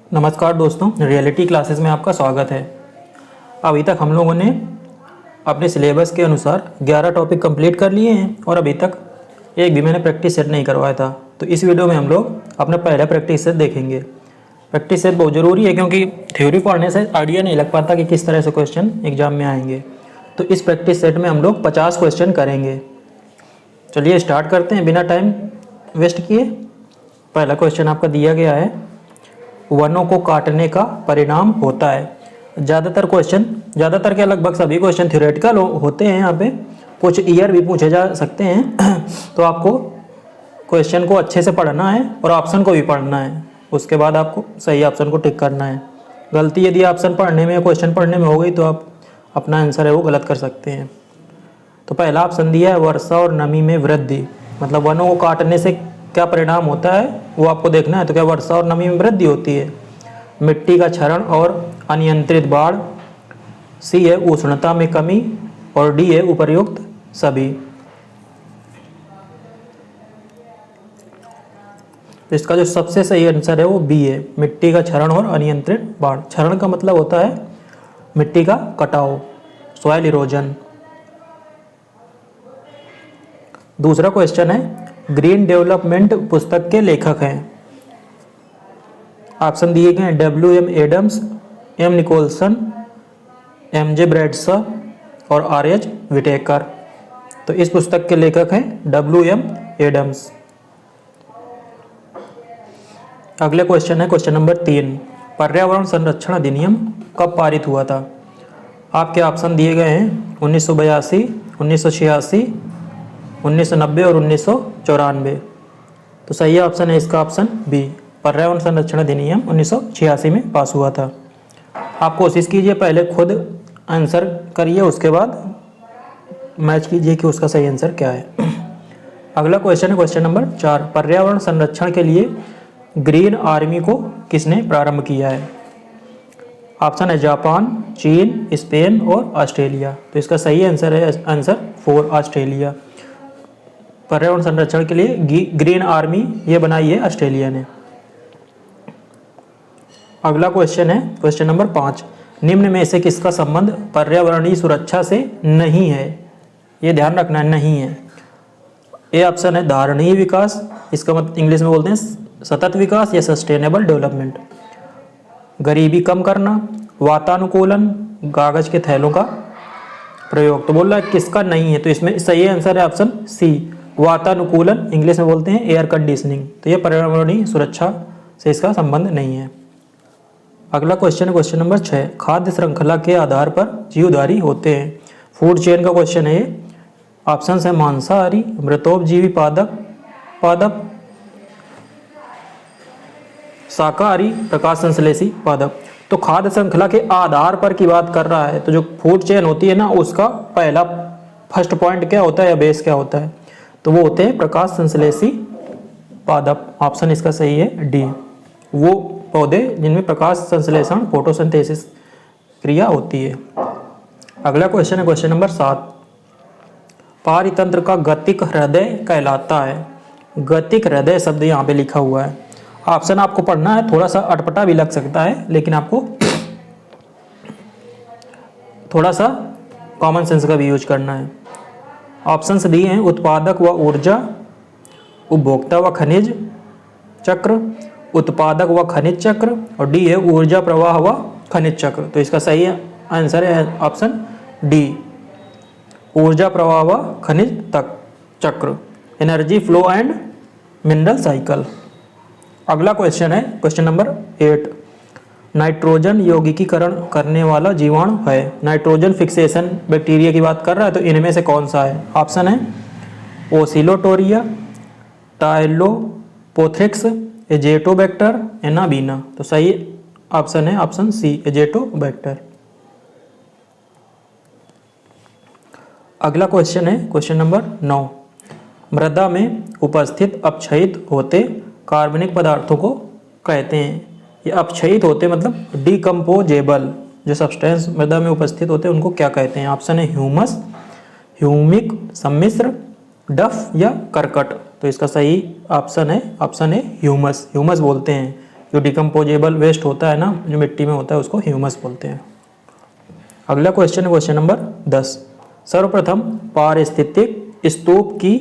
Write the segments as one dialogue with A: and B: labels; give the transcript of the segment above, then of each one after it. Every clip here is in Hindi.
A: नमस्कार दोस्तों, रियलिटी क्लासेस में आपका स्वागत है। अभी तक हम लोगों ने अपने सिलेबस के अनुसार 11 टॉपिक कंप्लीट कर लिए हैं और अभी तक एक भी मैंने प्रैक्टिस सेट नहीं करवाया था। तो इस वीडियो में हम लोग अपना पहला प्रैक्टिस सेट देखेंगे। प्रैक्टिस सेट बहुत ज़रूरी है क्योंकि थ्योरी पढ़ने से आइडिया नहीं लग पाता कि किस तरह से क्वेश्चन एग्जाम में आएंगे। तो इस प्रैक्टिस सेट में हम लोग 50 क्वेश्चन करेंगे। चलिए स्टार्ट करते हैं बिना टाइम वेस्ट किए। पहला क्वेश्चन आपका दिया गया है, वनों को काटने का परिणाम होता है। ज़्यादातर क्या लगभग सभी क्वेश्चन थ्योरेटिकल होते हैं। यहाँ पे कुछ ईयर भी पूछे जा सकते हैं तो आपको क्वेश्चन को अच्छे से पढ़ना है और ऑप्शन को भी पढ़ना है। उसके बाद आपको सही ऑप्शन को टिक करना है। गलती यदि ऑप्शन पढ़ने में या क्वेश्चन पढ़ने में हो गई तो आप अपना आंसर है वो गलत कर सकते हैं। तो पहला ऑप्शन दिया है, वर्षा और नमी में वृद्धि। मतलब वनों को काटने से क्या परिणाम होता है वो आपको देखना है। तो क्या वर्षा और नमी में वृद्धि होती है? मिट्टी का क्षरण और अनियंत्रित बाढ़, सी है उष्णता में कमी और डी है उपर्युक्त सभी। तो इसका जो सबसे सही आंसर है वो बी है, मिट्टी का क्षरण और अनियंत्रित बाढ़। क्षरण का मतलब होता है मिट्टी का कटाव, सॉइल इरोजन। दूसरा क्वेश्चन है, ग्रीन डेवलपमेंट पुस्तक के लेखक हैं। ऑप्शन दिए गए हैं, W.M. Adams, M. Nicolson, M.J. Bradshaw और R.H. विटेकर। तो इस पुस्तक के लेखक हैं W.M. एडम्स। अगले क्वेश्चन है क्वेश्चन नंबर 3, पर्यावरण संरक्षण अधिनियम कब पारित हुआ था? आपके ऑप्शन दिए गए हैं 1982, 1986, 1990 और 1994। तो सही ऑप्शन है इसका ऑप्शन बी, पर्यावरण संरक्षण अधिनियम 1986 में पास हुआ था। आप कोशिश कीजिए पहले खुद आंसर करिए, उसके बाद मैच कीजिए कि उसका सही आंसर क्या है। अगला क्वेश्चन है क्वेश्चन नंबर 4, पर्यावरण संरक्षण के लिए ग्रीन आर्मी को किसने प्रारंभ किया है? ऑप्शन है जापान, चीन, स्पेन और ऑस्ट्रेलिया। तो इसका सही आंसर है आंसर 4, ऑस्ट्रेलिया। पर्यावरण संरक्षण के लिए ग्रीन आर्मी ये बनाई है ऑस्ट्रेलिया ने। अगला क्वेश्चन है क्वेश्चन नंबर 5, निम्न में से किसका संबंध पर्यावरणीय सुरक्षा से नहीं है? ये ध्यान रखना है, नहीं है। ए ऑप्शन है धारणीय विकास, इसका मतलब इंग्लिश में बोलते हैं सतत विकास या सस्टेनेबल डेवलपमेंट। गरीबी कम करना, वातानुकूलन, कागज के थैलों का प्रयोग। तो बोल रहा है किसका नहीं है, तो इसमें सही आंसर है ऑप्शन सी, वातानुकूलन, इंग्लिश में बोलते हैं एयर कंडीशनिंग। तो ये पर्यावरणीय सुरक्षा से इसका संबंध नहीं है। अगला क्वेश्चन है क्वेश्चन नंबर 6, खाद्य श्रृंखला के आधार पर जीवधारी होते हैं। फूड चेन का क्वेश्चन है ये। ऑप्शन है मांसाहारी, मृतोपजीवी पादप, शाकाहारी, प्रकाश संश्लेषी पादप। तो खाद्य श्रृंखला के आधार पर की बात कर रहा है, तो जो फूड चेन होती है ना, उसका पहला फर्स्ट पॉइंट क्या होता है या बेस क्या होता है? तो वो होते हैं प्रकाश संश्लेषी पादप। ऑप्शन इसका सही है डी, वो पौधे जिनमें प्रकाश संश्लेषण फोटोसिंथेसिस क्रिया होती है। अगला क्वेश्चन है क्वेश्चन नंबर 7, पारितंत्र का गतिक हृदय कहलाता है। गतिक हृदय शब्द यहाँ पे लिखा हुआ है। ऑप्शन आपको पढ़ना है, थोड़ा सा अटपटा भी लग सकता है लेकिन आपको थोड़ा सा कॉमन सेंस का भी यूज करना है। ऑप्शंस दिए हैं, उत्पादक व ऊर्जा, उपभोक्ता व खनिज चक्र, उत्पादक व खनिज चक्र और डी है ऊर्जा प्रवाह व खनिज चक्र। तो इसका सही आंसर है ऑप्शन डी, ऊर्जा प्रवाह व खनिज चक्र, energy flow and mineral cycle. अगला क्वेश्चन है क्वेश्चन नंबर 8, नाइट्रोजन यौगिकीकरण करने वाला जीवाणु है। नाइट्रोजन फिक्सेशन बैक्टीरिया की बात कर रहा है, तो इनमें से कौन सा है? ऑप्शन है ओसिलोटोरिया, टाइलोपोथ्रिक्स, एजेटोबैक्टर, एनाबीना। तो सही ऑप्शन है ऑप्शन सी, एजेटोबैक्टर। अगला क्वेश्चन है क्वेश्चन नंबर 9, मृदा में उपस्थित अपक्षयित होते कार्बनिक पदार्थों को कहते हैं। ये अपक्षयित होते मतलब डिकम्पोजेबल जो सब्सटेंस मृदा में उपस्थित होते हैं उनको क्या कहते हैं? ऑप्शन है ह्यूमस, ह्यूमिक सम्मिश्र, डफ या करकट। तो इसका सही ऑप्शन है ह्यूमस, ह्यूमस बोलते हैं। जो डिकम्पोजेबल वेस्ट होता है ना, जो मिट्टी में होता है, उसको ह्यूमस बोलते हैं। अगला क्वेश्चन है क्वेश्चन नंबर 10। सर्वप्रथम पारिस्थितिक स्तूप की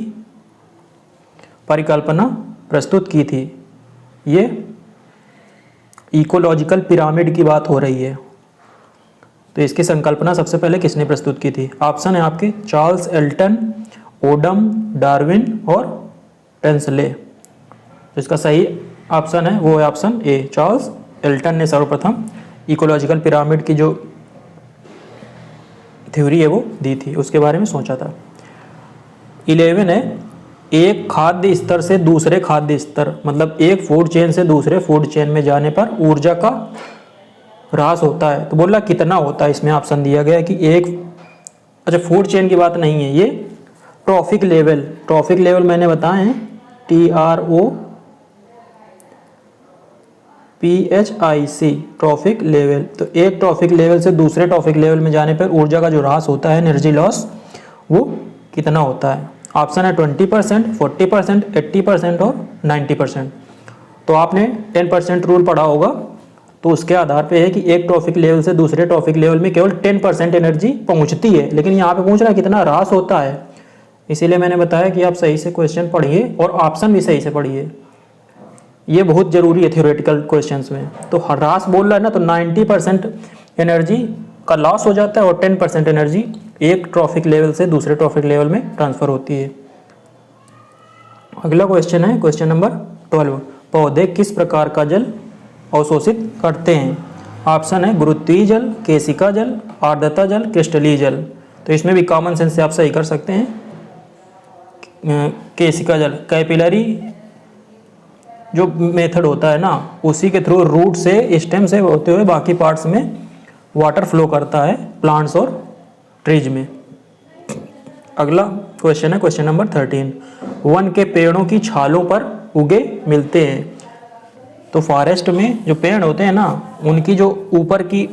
A: परिकल्पना प्रस्तुत की थी। ये इकोलॉजिकल पिरामिड की बात हो रही है। तो इसकी संकल्पना सबसे पहले किसने प्रस्तुत की थी? ऑप्शन है आपके चार्ल्स एल्टन, ओडम, डार्विन और टेंसले। तो इसका सही ऑप्शन है वो है ऑप्शन ए, चार्ल्स एल्टन ने सर्वप्रथम इकोलॉजिकल पिरामिड की जो थ्योरी है वो दी थी, उसके बारे में सोचा था। 11 है, एक खाद्य स्तर से दूसरे खाद्य स्तर, मतलब एक फूड चेन से दूसरे फूड चेन में जाने पर ऊर्जा का ह्रास होता है। तो बोला कितना होता है, इसमें ऑप्शन दिया गया है कि एक, अच्छा फूड चेन की बात नहीं है ये, ट्रॉफिक लेवल, ट्रॉफिक लेवल मैंने बताए हैं TROPHIC, ट्रॉफिक लेवल। तो एक ट्रॉफिक लेवल से दूसरे ट्रॉफिक लेवल में जाने पर ऊर्जा का जो ह्रास होता है, एनर्जी लॉस, वो कितना होता है? ऑप्शन है 20%, 40%, 80% और 90%। तो आपने 10% रूल पढ़ा होगा, तो उसके आधार पे है कि एक ट्रॉफिक लेवल से दूसरे ट्रॉफिक लेवल में केवल 10% एनर्जी पहुंचती है, लेकिन यहाँ पे पूछ रहा है कितना ह्रास होता है। इसीलिए मैंने बताया कि आप सही से क्वेश्चन पढ़िए और ऑप्शन भी सही से पढ़िए, ये बहुत जरूरी है थ्योरेटिकल क्वेश्चंस में। तो ह्रास बोल रहा है ना, तो 90% एनर्जी का लॉस हो जाता है और 10% एनर्जी एक ट्रॉफिक लेवल से दूसरे ट्रॉफिक लेवल में ट्रांसफर होती है। अगला क्वेश्चन है क्वेश्चन नंबर 12। पौधे किस प्रकार का जल अवशोषित करते हैं? ऑप्शन है गुरुत्वीय जल, केशिका जल, आर्द्रता जल, क्रिस्टलीय जल। तो इसमें भी कॉमन सेंस से आप सही कर सकते हैं। केशिका जल, कैपिलरी जो मेथड होता है ना, उसी के थ्रू रूट से, स्टेम से होते हुए बाकी पार्ट्स में वाटर फ्लो करता है प्लांट्स और ट्रीज में। अगला क्वेश्चन है क्वेश्चन नंबर 13। वन के पेड़ों की छालों पर उगे मिलते हैं। तो फॉरेस्ट में जो पेड़ होते हैं ना, उनकी जो ऊपर की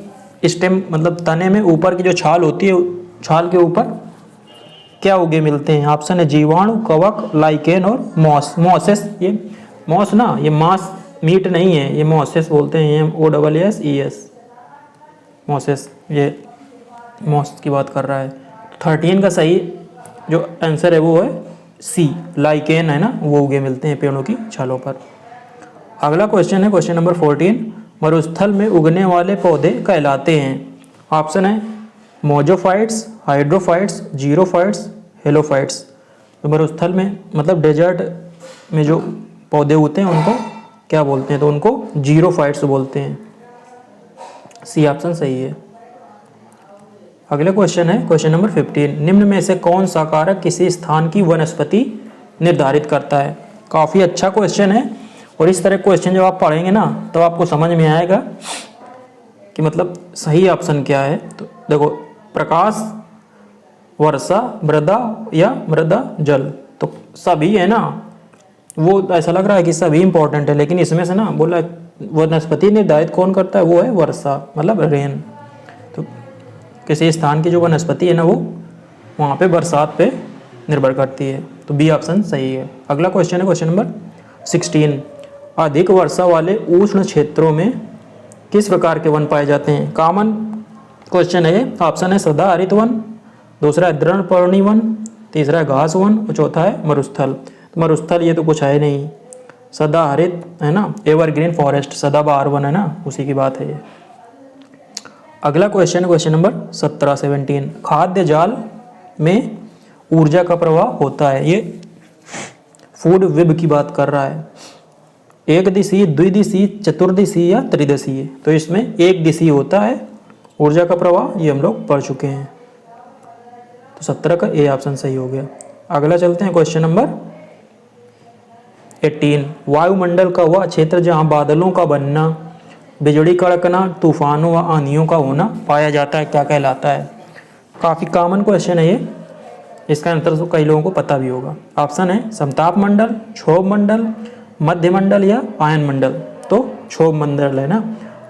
A: स्टेम, मतलब तने में ऊपर की जो छाल होती है, छाल के ऊपर क्या उगे मिलते हैं? ऑप्शन है जीवाणु, कवक, लाइकेन और मॉस। मॉसेस, ये मॉस ना, ये मांस मीट नहीं है, ये मॉसेस बोलते हैं, ये OSSES, मॉसेस, ये मॉस की बात कर रहा है। 13 का सही जो आंसर है वो है सी, लाइकेन है ना, वो उगे मिलते हैं पेड़ों की छालों पर। अगला क्वेश्चन है क्वेश्चन नंबर 14। मरुस्थल में उगने वाले पौधे कहलाते हैं। ऑप्शन है मोजोफाइट्स, हाइड्रोफाइट्स, जीरोफाइट्स, हेलोफाइट्स। तो मरुस्थल में मतलब डेजर्ट में जो पौधे होते हैं उनको क्या बोलते हैं? तो उनको जीरोफाइट्स बोलते हैं। सी ऑप्शन सही है। अगला क्वेश्चन है क्वेश्चन नंबर 15। निम्न में से कौन सा कारक किसी स्थान की वनस्पति निर्धारित करता है? काफ़ी अच्छा क्वेश्चन है, और इस तरह क्वेश्चन जब आप पढ़ेंगे ना, तो आपको समझ में आएगा कि मतलब सही ऑप्शन क्या है। तो देखो, प्रकाश, वर्षा, मृदा या मृदा जल, तो सभी है ना, वो ऐसा लग रहा है कि सभी इंपॉर्टेंट है, लेकिन इसमें से ना बोला वनस्पति निर्धारित कौन करता है, वो है वर्षा, मतलब रेन। तो किसी स्थान की जो वनस्पति है ना, वो वहाँ पे बरसात पे निर्भर करती है। तो बी ऑप्शन सही है। अगला क्वेश्चन है क्वेश्चन नंबर 16। अधिक वर्षा वाले उष्ण क्षेत्रों में किस प्रकार के वन पाए जाते हैं? कॉमन क्वेश्चन है। ऑप्शन है सदाहरित वन, दूसरा है दृढ़पर्णी वन, तीसरा है घास वन और चौथा है मरुस्थल। तो मरुस्थल ये तो कुछ है नहीं, सदाहरित है ना, एवरग्रीन फॉरेस्ट, सदाबहार वन है ना, उसी की बात है ये। अगला क्वेश्चन क्वेश्चन नंबर 17 खाद्य जाल में ऊर्जा का प्रवाह होता है। ये फूड वेब की बात कर रहा है। एक दिशीय, द्विदिशीय, चतुर्दिशीय या त्रिदिशीय। तो इसमें एक दिशीय होता है ऊर्जा का प्रवाह, ये हम लोग पढ़ चुके हैं। तो 17 का ए ऑप्शन सही हो गया। अगला चलते हैं क्वेश्चन नंबर 18। वायुमंडल का वह क्षेत्र जहां बादलों का बनना, बिजली कड़कना, तूफानों व आंधियों का होना पाया जाता है, क्या कहलाता है? काफ़ी कॉमन क्वेश्चन है ये, इसका आंसर तो कई लोगों को पता भी होगा। ऑप्शन है समताप मंडल, क्षोभ मंडल, मध्य मंडल या आयन मंडल। तो क्षोभ मंडल है ना,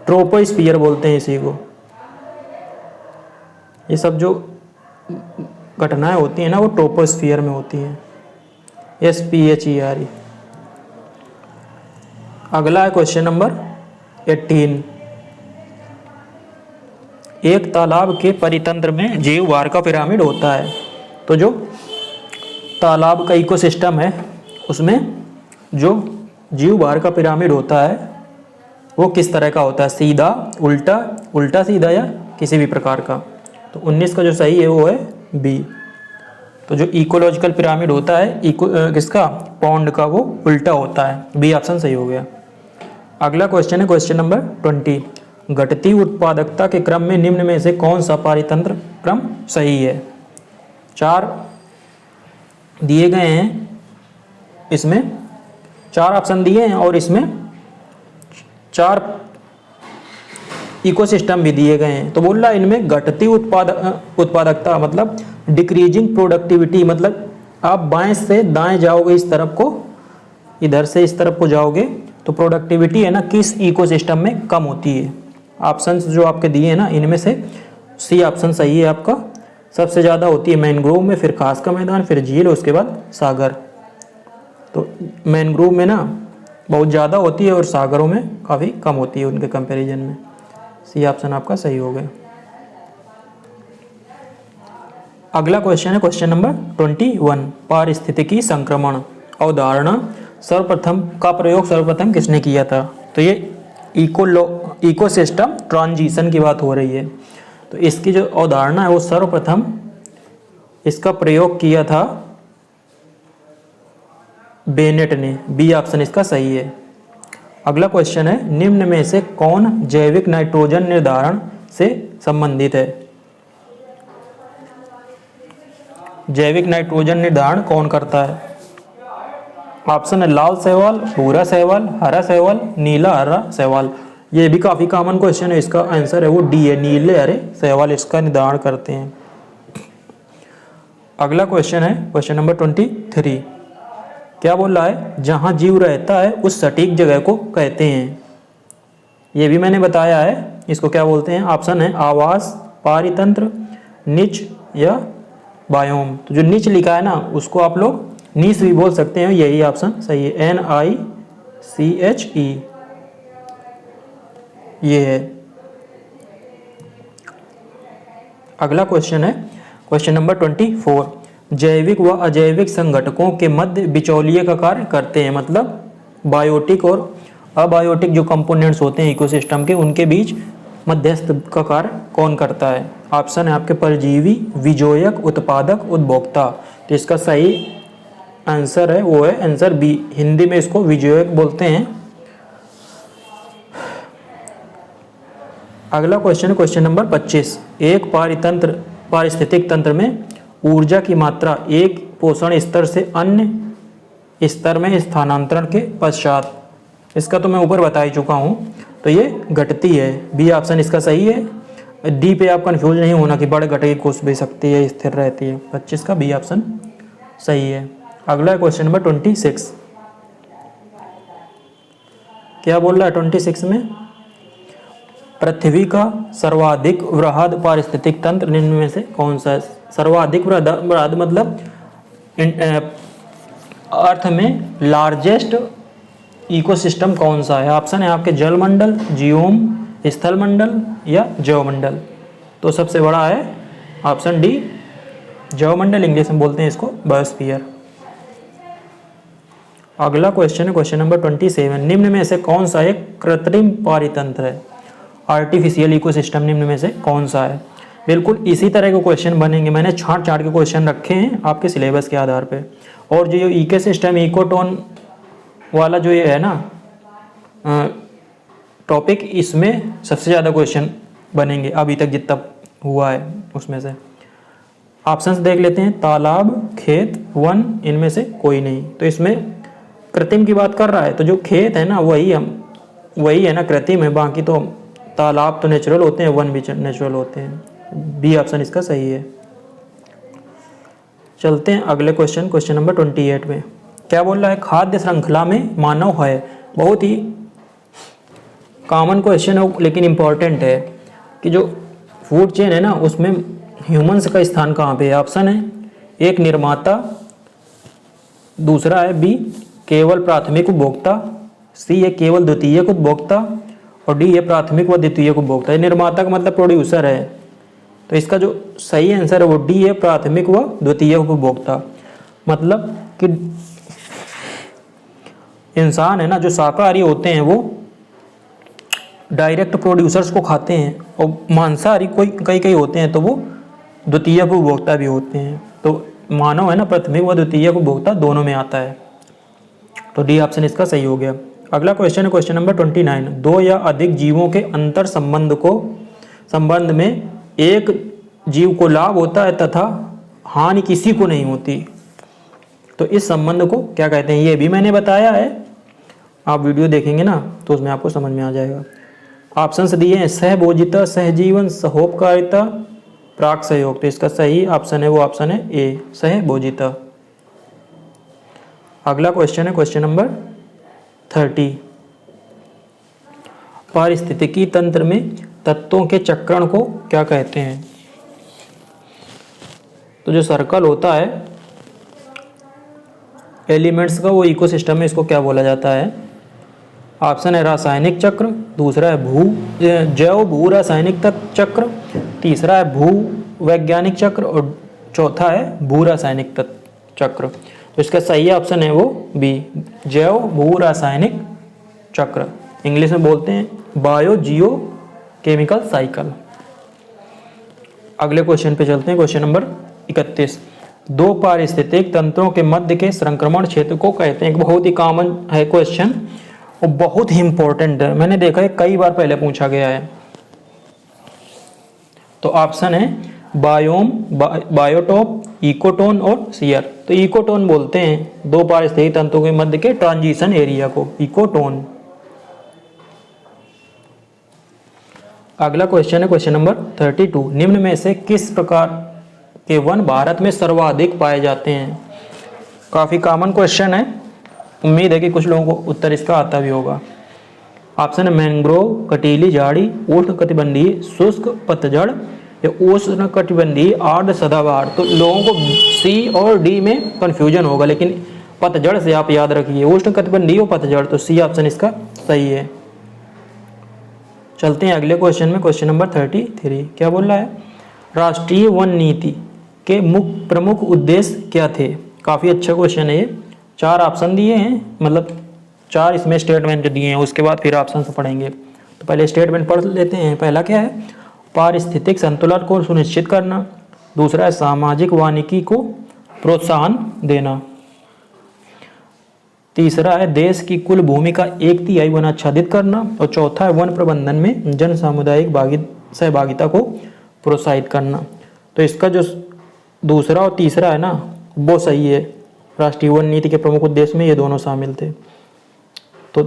A: ट्रोपोस्फियर बोलते हैं इसी को। ये सब जो घटनाएं होती हैं ना, वो ट्रोपोस्फियर में होती हैं, SPHER। अगला है क्वेश्चन नंबर 18। एक तालाब के परितंत्र में जीव भार का पिरामिड होता है। तो जो तालाब का इकोसिस्टम है उसमें जो जीव भार का पिरामिड होता है वो किस तरह का होता है, सीधा, उल्टा, उल्टा सीधा या किसी भी प्रकार का। तो 19 का जो सही है वो है बी। तो जो इकोलॉजिकल पिरामिड होता है किसका, पॉन्ड का, वो उल्टा होता है। बी ऑप्शन सही हो गया। अगला क्वेश्चन है क्वेश्चन नंबर 20। घटती उत्पादकता के क्रम में निम्न में से कौन सा पारितंत्र क्रम सही है। 4 दिए गए हैं, इसमें 4 ऑप्शन दिए हैं और इसमें 4 इकोसिस्टम भी दिए गए हैं। तो बोल रहा है इनमें घटती उत्पादकता मतलब डिक्रीजिंग प्रोडक्टिविटी, मतलब आप बाएं से दाएं जाओगे इस तरफ को, इधर से इस तरफ को जाओगे तो प्रोडक्टिविटी है ना किस इकोसिस्टम में कम होती है। ऑप्शंस जो आपके दिए हैं ना इनमें से सी ऑप्शन सही है आपका। सबसे ज़्यादा होती है मैनग्रोव में, फिर खास का मैदान, फिर झील, उसके बाद सागर। तो मैनग्रोव में ना बहुत ज़्यादा होती है और सागरों में काफ़ी कम होती है उनके कंपैरिजन में। सी ऑप्शन आपका सही हो गया। अगला क्वेश्चन है क्वेश्चन नंबर 21। पारिस्थितिकी संक्रमण अवधारणा सर्वप्रथम किसने किया था। तो ये इकोसिस्टम ट्रांजिशन की बात हो रही है। तो इसकी जो अवधारणा है वो सर्वप्रथम इसका प्रयोग किया था बेनेट ने। बी ऑप्शन इसका सही है। अगला क्वेश्चन है निम्न में से कौन जैविक नाइट्रोजन निर्धारण से संबंधित है। जैविक नाइट्रोजन निर्धारण कौन करता है। ऑप्शन है लाल शैवाल, भूरा शैवाल, हरा शैवाल, नीला हरा शैवाल। ये भी काफ़ी कॉमन क्वेश्चन है। इसका आंसर है वो डी है, नीले हरे शैवाल इसका निर्धारण करते हैं। अगला क्वेश्चन है क्वेश्चन नंबर 23। क्या बोल रहा है, जहाँ जीव रहता है उस सटीक जगह को कहते हैं। ये भी मैंने बताया है, इसको क्या बोलते हैं। ऑप्शन है आवास, पारितंत्र, निच या बायोम। तो जो निच लिखा है ना उसको आप लोग नीस भी बोल सकते हैं, यही ऑप्शन सही है, NICHE ये है। अगला क्वेश्चन है क्वेश्चन नंबर 24। जैविक व अजैविक संघटकों के मध्य बिचौलिए का कार्य करते हैं, मतलब बायोटिक और अबायोटिक जो कंपोनेंट्स होते हैं इकोसिस्टम के उनके बीच मध्यस्थ का कार्य कौन करता है। ऑप्शन है आपके परजीवी, विजोयक, उत्पादक, उपभोक्ता। तो इसका सही आंसर है वो है आंसर बी। हिंदी में इसको विजोयक बोलते हैं। अगला क्वेश्चन है क्वेश्चन नंबर 25। एक पारिस्थितिक तंत्र में ऊर्जा की मात्रा एक पोषण स्तर से अन्य स्तर में स्थानांतरण के पश्चात, इसका तो मैं ऊपर बता ही चुका हूँ, तो ये घटती है। बी ऑप्शन इसका सही है। डी पे आप कंफ्यूज नहीं होना कि बढ़ घटेगी, कुछ भी सकती है, स्थिर रहती है। 25 का बी ऑप्शन सही है। अगला क्वेश्चन नंबर 26। क्या बोल रहा है 26 में, पृथ्वी का सर्वाधिक वृहद पारिस्थितिक तंत्र निम्न में से कौन सा है। सर्वाधिक वृहद मतलब अर्थ में लार्जेस्ट इकोसिस्टम कौन सा है। ऑप्शन है आपके जलमंडल, जियोम, स्थलमंडल या जैवमंडल। तो सबसे बड़ा है ऑप्शन डी जैवमंडल, इंग्लिश में बोलते हैं इसको बायोस्फीयर। अगला क्वेश्चन है क्वेश्चन नंबर 27। निम्न में से कौन सा एक कृत्रिम पारितंत्र है। आर्टिफिशियल इकोसिस्टम निम्न में से कौन सा है। बिल्कुल इसी तरह के क्वेश्चन बनेंगे, मैंने छांट के क्वेश्चन रखे हैं आपके सिलेबस के आधार पे। और जो इकोसिस्टम इकोटोन वाला जो ये है ना टॉपिक, इसमें सबसे ज़्यादा क्वेश्चन बनेंगे अभी तक जितना हुआ है उसमें से। ऑप्शंस देख लेते हैं, तालाब, खेत, वन, इनमें से कोई नहीं। तो इसमें कृत्रिम की बात कर रहा है, तो जो खेत है ना वही है ना कृत्रिम है, बाकी तो तालाब तो नेचुरल होते हैं, वन भी नेचुरल होते हैं। बी ऑप्शन इसका सही है। चलते हैं अगले क्वेश्चन नंबर 28 में। क्या बोल रहा है, खाद्य श्रृंखला में मानव है। बहुत ही कॉमन क्वेश्चन है लेकिन इम्पॉर्टेंट है कि जो फूड चेन है ना उसमें ह्यूमंस का स्थान कहाँ पे है। ऑप्शन है एक निर्माता, दूसरा है बी केवल प्राथमिक उपभोक्ता, सी है केवल द्वितीयक उपभोक्ता और डी है प्राथमिक व द्वितीयक उपभोक्ता। निर्माता का मतलब प्रोड्यूसर है, तो इसका जो सही आंसर है वो डी है प्राथमिक व द्वितीयक उपभोक्ता। मतलब कि इंसान है ना जो शाकाहारी होते हैं वो डायरेक्ट प्रोड्यूसर्स को खाते हैं, और मांसाहारी कोई कई कई होते हैं तो वो द्वितीयक उपभोक्ता भी होते हैं। तो मानव है ना प्राथमिक व द्वितीयक उपभोक्ता दोनों में आता है, तो डी ऑप्शन इसका सही हो गया। अगला क्वेश्चन है क्वेश्चन नंबर 29। दो या अधिक जीवों के अंतर संबंध में एक जीव को लाभ होता है तथा हानि किसी को नहीं होती, तो इस संबंध को क्या कहते हैं? ये भी मैंने बताया है, आप वीडियो देखेंगे ना तो उसमें आपको समझ में आ जाएगा। ऑप्शंस दिए हैं सहभोजिता, सहजीवन, सहोपकारिता, प्राक सहयोग। तो इसका सही ऑप्शन है वो ऑप्शन है ए सहभोजिता। अगला क्वेश्चन है क्वेश्चन नंबर 30। पारिस्थितिकी तंत्र में तत्वों के चक्रण को क्या कहते हैं? तो जो सर्कल होता है एलिमेंट्स का वो इकोसिस्टम में इसको क्या बोला जाता है? ऑप्शन है रासायनिक चक्र, दूसरा है जैव भू रासायनिक चक्र, तीसरा है भू वैज्ञानिक चक्र और चौथा है भू रासायनिक चक्र। तो इसका सही ऑप्शन है वो बी जैव भू रासायनिक चक्र, इंग्लिश में बोलते हैं बायो जियो केमिकल साइकिल। अगले क्वेश्चन पे चलते हैं क्वेश्चन नंबर 31। दो पारिस्थितिक तंत्रों के मध्य के संक्रमण क्षेत्र को कहते हैं। एक बहुत ही कॉमन है क्वेश्चन और बहुत ही इंपॉर्टेंट है, मैंने देखा है कई बार पहले पूछा गया है। तो ऑप्शन है बायोम, बायोटॉप, इकोटोन और शियर। तो इकोटोन बोलते हैं दो पारिस्थितिक तंत्रों के मध्य के ट्रांजिशन एरिया को, इकोटोन। अगला क्वेश्चन है क्वेश्चन नंबर 32। निम्न में से किस प्रकार के वन भारत में सर्वाधिक पाए जाते हैं? काफी कॉमन क्वेश्चन है, उम्मीद है कि कुछ लोगों को उत्तर इसका आता भी होगा। ऑप्शन है मैंग्रोव, कटीली झाड़ी, उष्णकटिबंधीय शुष्क पतझड़ या उष्णकटिबंधीय आर्द्र सदाबहार। तो लोगों को सी और डी में कंफ्यूजन होगा, लेकिन पतझड़ से आप याद रखिए, उष्णकटिबंधीय और पतझड़, तो सी ऑप्शन इसका सही है। चलते हैं अगले क्वेश्चन में क्वेश्चन नंबर 33। क्या बोल रहा है? राष्ट्रीय वन नीति के प्रमुख उद्देश्य क्या थे? काफ़ी अच्छा क्वेश्चन है ये। 4 ऑप्शन दिए हैं, मतलब 4 इसमें स्टेटमेंट दिए हैं, उसके बाद फिर ऑप्शन से पढ़ेंगे। तो पहले स्टेटमेंट पढ़ लेते हैं। पहला क्या है? पारिस्थितिक संतुलन को सुनिश्चित करना, दूसरा है सामाजिक वानिकी को प्रोत्साहन देना, तीसरा है देश की कुल भूमि का 1/3 वन आच्छादित करना, और चौथा है वन प्रबंधन में जन सामुदायिक सहभागिता को प्रोत्साहित करना। तो इसका जो दूसरा और तीसरा है ना वो सही है। राष्ट्रीय वन नीति के प्रमुख उद्देश्य में ये दोनों शामिल थे। तो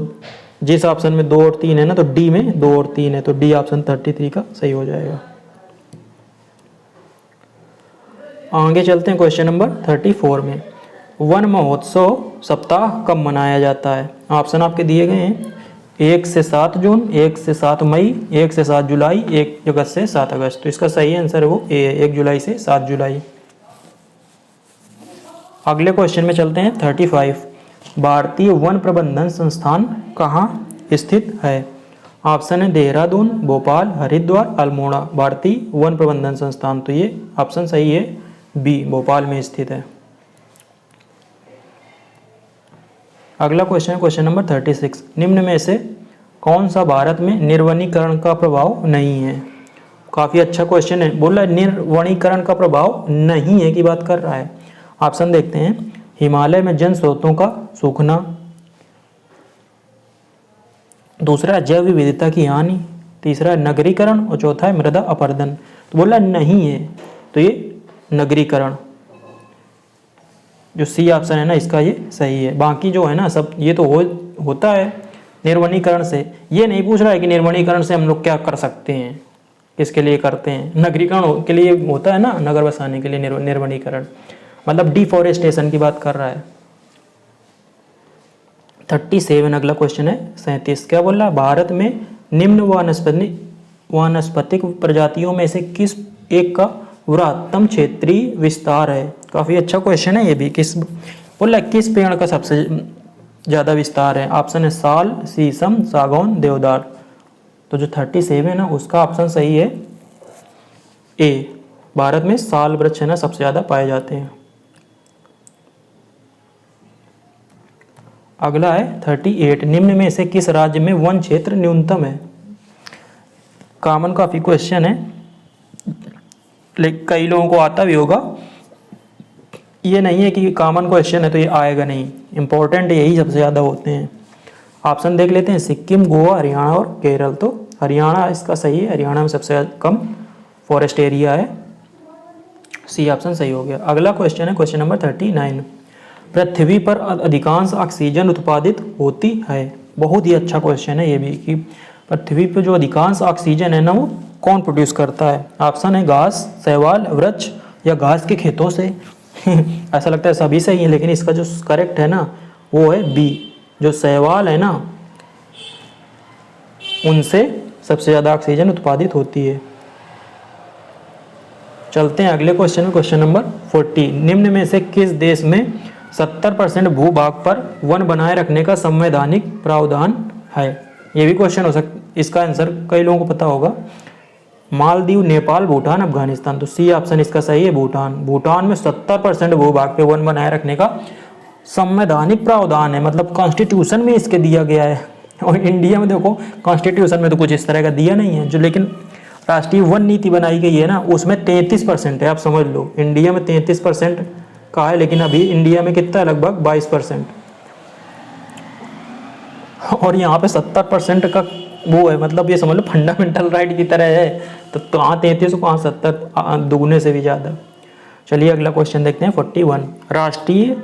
A: जिस ऑप्शन में 2 और 3 है ना, तो डी में 2 और 3 है, तो डी ऑप्शन 33 का सही हो जाएगा। आगे चलते हैं क्वेश्चन नंबर 34 में। वन महोत्सव सप्ताह कब मनाया जाता है? ऑप्शन आपके दिए गए हैं 1 से 7 जून, 1 से 7 मई, 1 से 7 जुलाई, 1 अगस्त से 7 अगस्त। तो इसका सही आंसर है वो ए है, 1 जुलाई से 7 जुलाई। अगले क्वेश्चन में चलते हैं 35। भारतीय वन प्रबंधन संस्थान कहाँ स्थित है? ऑप्शन है देहरादून, भोपाल, हरिद्वार, अल्मोड़ा। भारतीय वन प्रबंधन संस्थान, तो ये ऑप्शन सही है बी भोपाल में स्थित है। अगला क्वेश्चन है क्वेश्चन नंबर 36। निम्न में से कौन सा भारत में निर्वनीकरण का प्रभाव नहीं है? काफ़ी अच्छा क्वेश्चन है। बोल रहा है निर्वनीकरण का प्रभाव नहीं है की बात कर रहा है। ऑप्शन देखते हैं। हिमालय में जन स्रोतों का सूखना, दूसरा जैव विविधता की हानि, तीसरा है नगरीकरण और चौथा है मृदा अपरदन। तो बोला नहीं है, तो ये नगरीकरण, जो सी ऑप्शन है ना इसका ये सही है। बाकी जो है ना सब ये तो होता है निर्वनीकरण से। ये नहीं पूछ रहा है कि निर्वनीकरण से हम लोग क्या कर सकते हैं, किसके लिए करते हैं। नगरीकरण के लिए होता है ना, नगर बसाने के लिए निर्वनीकरण, मतलब डिफॉरेस्टेशन की बात कर रहा है। 37 अगला क्वेश्चन है 37। क्या बोल रहा है? भारत में निम्न वानस्पतिक प्रजातियों में से किस एक का वृहत्तम क्षेत्रीय विस्तार है? काफी अच्छा क्वेश्चन है ये भी। किस बोल रहा है किस पेड़ का सबसे ज्यादा विस्तार है? ऑप्शन है साल, शीशम, सागौन, देवदार। तो जो 37 है ना उसका ऑप्शन सही है ए। भारत में साल वृक्ष है ना सबसे ज़्यादा पाए जाते हैं। अगला है 38, निम्न में से किस राज्य में वन क्षेत्र न्यूनतम है। कॉमन काफ़ी क्वेश्चन है, लेकिन कई लोगों को आता भी होगा। ये नहीं है कि कॉमन क्वेश्चन है तो ये आएगा नहीं, इंपॉर्टेंट यही सबसे ज़्यादा होते हैं। ऑप्शन देख लेते हैं, सिक्किम, गोवा, हरियाणा और केरल। तो हरियाणा इसका सही है, हरियाणा में सबसे कम फॉरेस्ट एरिया है, सी ऑप्शन सही हो गया। अगला क्वेश्चन है क्वेश्चन नंबर 39, पृथ्वी पर अधिकांश ऑक्सीजन उत्पादित होती है। बहुत ही अच्छा क्वेश्चन है ये भी, कि पृथ्वी पर जो अधिकांश ऑक्सीजन है ना वो कौन प्रोड्यूस करता है। ऑप्शन है घास, शैवाल, वृक्ष या घास के खेतों से। ऐसा लगता है सभी सही है, लेकिन इसका जो करेक्ट है ना वो है बी, जो शैवाल है ना उनसे सबसे ज़्यादा ऑक्सीजन उत्पादित होती है। चलते हैं अगले क्वेश्चन में, क्वेश्चन नंबर 40, निम्न में से किस देश में 70% भूभाग पर वन बनाए रखने का संवैधानिक प्रावधान है। ये भी क्वेश्चन हो सकता, इसका आंसर कई लोगों को पता होगा। मालदीव, नेपाल, भूटान, अफगानिस्तान। तो सी ऑप्शन इसका सही है, भूटान। भूटान में 70% भूभाग पे वन बनाए रखने का संवैधानिक प्रावधान है, मतलब कॉन्स्टिट्यूशन में इसके दिया गया है। और इंडिया में देखो कॉन्स्टिट्यूशन में तो कुछ इस तरह का दिया नहीं है, जो लेकिन राष्ट्रीय वन नीति बनाई गई है ना उसमें 33% है। आप समझ लो इंडिया में 33% का है, लेकिन अभी इंडिया में कितना है, लगभग 22%। और यहाँ पे 70% का वो है, मतलब ये समझ लो फंडामेंटल राइट की तरह है। तो कहाँ 33 को कहाँ 70, दुगने से भी ज़्यादा। चलिए अगला क्वेश्चन देखते हैं 41, राष्ट्रीय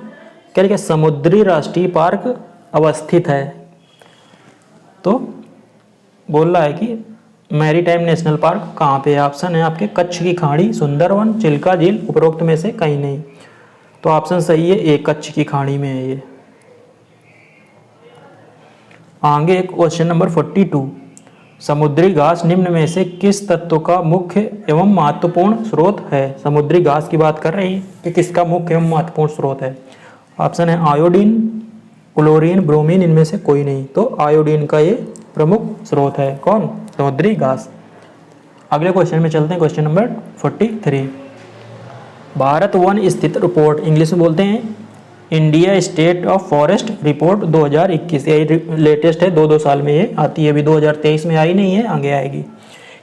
A: क्या समुद्री राष्ट्रीय पार्क अवस्थित है। तो बोल रहा है कि मैरीटाइम नेशनल पार्क कहाँ पे है। ऑप्शन है आपके कच्छ की खाड़ी, सुंदरवन, चिल्का झील, उपरोक्त में से कहीं नहीं। तो ऑप्शन सही है ए, कच्छ की खाड़ी में है ये। आगे क्वेश्चन नंबर 42, समुद्री घास निम्न में से किस तत्व का मुख्य एवं महत्वपूर्ण स्रोत है। समुद्री घास की बात कर रही है कि किसका मुख्य एवं महत्वपूर्ण स्रोत है। ऑप्शन है आयोडीन, क्लोरीन, ब्रोमीन, इनमें से कोई नहीं। तो आयोडीन का ये प्रमुख स्रोत है, कौन, समुद्री घास। अगले क्वेश्चन में चलते हैं, क्वेश्चन नंबर 43, भारत वन स्थित रिपोर्ट, इंग्लिश में बोलते हैं India state of forest report 2021, ये लेटेस्ट है, 2 साल में ये आती है, अभी 2023 में आई नहीं है, आगे आएगी।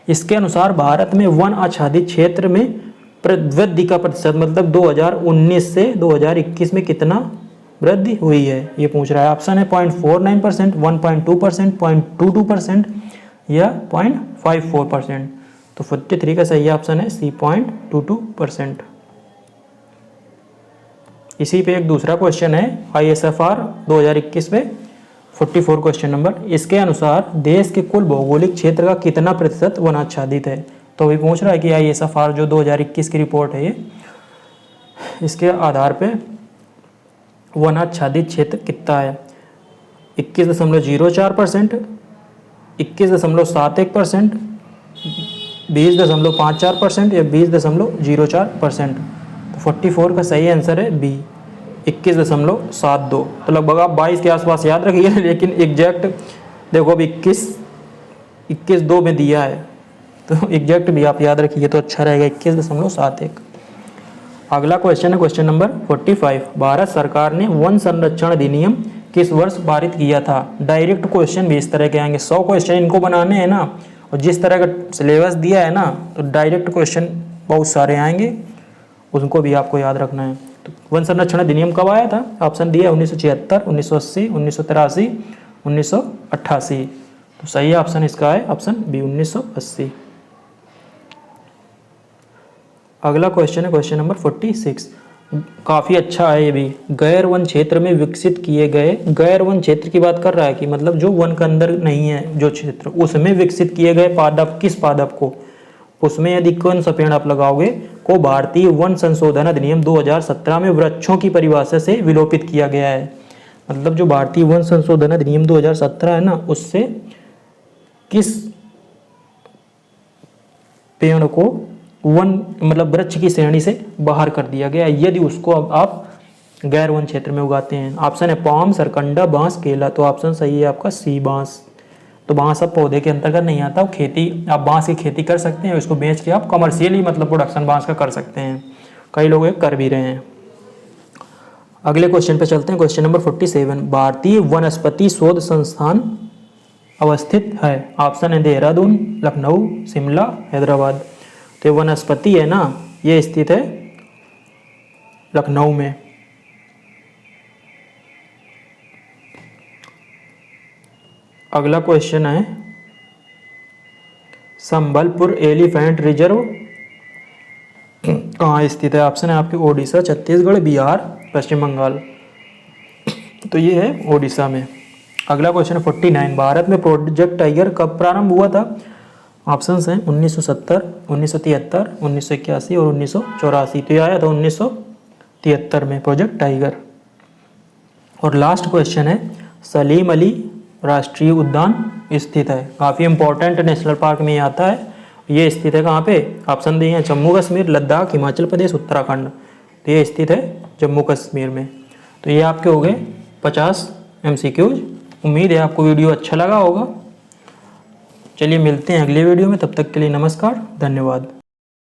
A: इसके अनुसार भारत में वन आच्छादित क्षेत्र में वृद्धि का प्रतिशत, मतलब 2019 से 2021 में कितना वृद्धि हुई है ये पूछ रहा है। ऑप्शन है 0.49%, 1.2%, 0.22% या 0.54%। तो 43 का सही ऑप्शन है सी, 0.22%। इसी पे एक दूसरा क्वेश्चन है ISFR 2021 में 44 क्वेश्चन नंबर, इसके अनुसार देश के कुल भौगोलिक क्षेत्र का कितना प्रतिशत वनाच्छादित है। तो अभी पूछ रहा है कि ISFR जो 2021 की रिपोर्ट है ये, इसके आधार पे वनाच्छादित क्षेत्र कितना है। 21.04%, 21.71%, 20.54% या 20.04%। तो 44 का सही आंसर है बी, 21.72। तो लगभग आप 22 के आसपास याद रखिए, लेकिन एग्जैक्ट देखो अब 21.2 में दिया है, तो एग्जैक्ट भी आप याद रखिए तो अच्छा रहेगा, 21.71। अगला क्वेश्चन है क्वेश्चन नंबर 45, भारत सरकार ने वन संरक्षण अधिनियम किस वर्ष पारित किया था। डायरेक्ट क्वेश्चन भी इस तरह के आएंगे, 100 क्वेश्चन इनको बनाने हैं ना, और जिस तरह का सिलेबस दिया है ना तो डायरेक्ट क्वेश्चन बहुत सारे आएंगे, उनको भी आपको याद रखना है। तो वन संरक्षण अधिनियम कब आया था, ऑप्शन दिया 1976, 1980, 1983, 1988। तो सही ऑप्शन इसका है ऑप्शन बी, 1980। अगला क्वेश्चन है क्वेश्चन नंबर 46, काफ़ी अच्छा है ये भी, गैर वन क्षेत्र में विकसित किए गए, गैर वन क्षेत्र की बात कर रहा है कि मतलब जो वन के अंदर नहीं है जो क्षेत्र, उसमें विकसित किए गए पादप, किस पादप को, उसमें यदि कौन सा पेड़ आप लगाओगे को भारतीय वन संशोधन अधिनियम 2017 में वृक्षों की परिभाषा से विलोपित किया गया है। मतलब जो भारतीय वन संशोधन अधिनियम 2017 है ना, उससे किस पेड़ को वन मतलब वृक्ष की श्रेणी से बाहर कर दिया गया यदि उसको अब आप गैर वन क्षेत्र में उगाते हैं। ऑप्शन है पाम, सरकंडा, बांस, केला। तो ऑप्शन सही है आपका सी, बांस। तो बांस अब पौधे के अंतर्गत नहीं आता। खेती, आप बांस की खेती कर सकते हैं, इसको बेच के आप कमर्शियली मतलब प्रोडक्शन बांस का कर सकते हैं। कई लोग ये कर भी रहे हैं। अगले क्वेश्चन पे चलते हैं। क्वेश्चन नंबर 47, भारतीय वनस्पति शोध संस्थान अवस्थित है। ऑप्शन है देहरादून, लखनऊ, शिमला, हैदराबाद। तो वनस्पति है ना, ये स्थित है लखनऊ में। अगला क्वेश्चन है संबलपुर एलिफेंट रिजर्व कहाँ स्थित है। ऑप्शन है आपके ओडिशा, छत्तीसगढ़, बिहार, पश्चिम बंगाल। तो ये है ओडिशा में। अगला क्वेश्चन 49, भारत में प्रोजेक्ट टाइगर कब प्रारंभ हुआ था। ऑप्शंस हैं 1970, 1973, 1981 और 1984। तो ये आया था 1973 में प्रोजेक्ट टाइगर। और लास्ट क्वेश्चन है सलीम अली राष्ट्रीय उद्यान स्थित है। काफ़ी इंपॉर्टेंट नेशनल पार्क में ये आता है। ये स्थित है कहाँ पे। ऑप्शन दिए हैं जम्मू कश्मीर, लद्दाख, हिमाचल प्रदेश, उत्तराखंड। तो ये स्थित है जम्मू कश्मीर में। तो ये आपके हो गए 50 MCQs। उम्मीद है आपको वीडियो अच्छा लगा होगा। चलिए मिलते हैं अगले वीडियो में, तब तक के लिए नमस्कार, धन्यवाद।